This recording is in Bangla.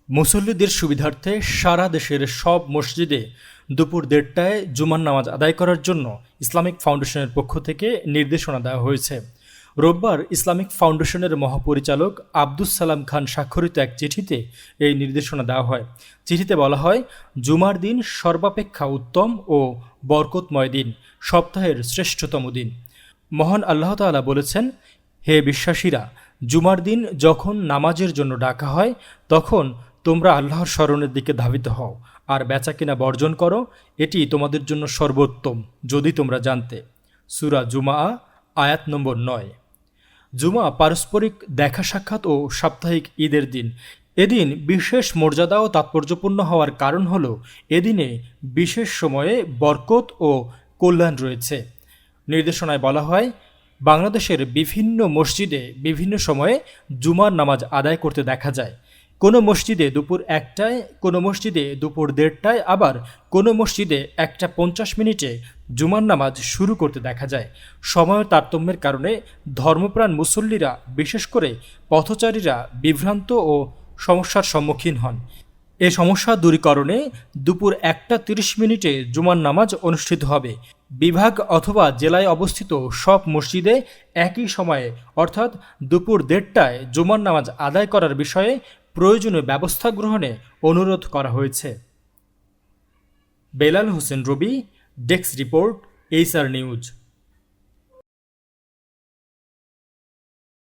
মুসল্লিদের সুবিধার্থে সারা দেশের সব মসজিদে দুপুর ১:৩০টায় জুমার নামাজ আদায় করার জন্য ইসলামিক ফাউন্ডেশনের পক্ষ থেকে নির্দেশনা দেওয়া হয়েছে। রোববার ইসলামিক ফাউন্ডেশনের মহাপরিচালক আব্দুস সালাম খান স্বাক্ষরিত এক চিঠিতে এই নির্দেশনা দেওয়া হয়। চিঠিতে বলা হয়, জুমার দিন সর্বাপেক্ষা উত্তম ও বরকতময় দিন, সপ্তাহের শ্রেষ্ঠতম দিন। মহান আল্লাহ তাআলা বলেছেন, হে বিশ্বাসীরা, জুমার দিন যখন নামাজের জন্য ডাকা হয় তখন তোমরা আল্লাহর স্মরণের দিকে ধাবিত হও আর বেচাকেনা বর্জন করো, এটি তোমাদের জন্য সর্বোত্তম যদি তোমরা জানতে। সূরা জুমআ আয়াত নম্বর ৯। জুমা পারস্পরিক দেখা সাক্ষাৎ ও সাপ্তাহিক ঈদের দিন। এদিন বিশেষ মর্যাদা ও তাৎপর্যপূর্ণ হওয়ার কারণ হল এদিনে বিশেষ সময়ে বরকত ও কল্যাণ রয়েছে। নির্দেশনায় বলা হয়, বাংলাদেশের বিভিন্ন মসজিদে বিভিন্ন সময়ে জুমার নামাজ আদায় করতে দেখা যায়। কোনো মসজিদে দুপুর ১টায়, কোনো মসজিদে দুপুর ১:৩০টায়, আবার কোনো মসজিদে ১:৫০ জুমার নামাজ শুরু করতে দেখা যায়। সময়ের তারতম্যের কারণে ধর্মপ্রাণ মুসল্লিরা, বিশেষ করে পথচারীরা বিভ্রান্ত ও সমস্যার সম্মুখীন হন। এ সমস্যা দূরীকরণে দুপুর ১:৩০ জুমার নামাজ অনুষ্ঠিত হবে। বিভাগ অথবা জেলায় অবস্থিত সব মসজিদে একই সময়ে অর্থাৎ দুপুর ১:৩০টায় জুমার নামাজ আদায় করার বিষয়ে প্রয়োজনীয় ব্যবস্থা গ্রহণে অনুরোধ করা হয়েছে। বেলাল হোসেন রবি, ডেস্ক রিপোর্ট, এইচআর নিউজ।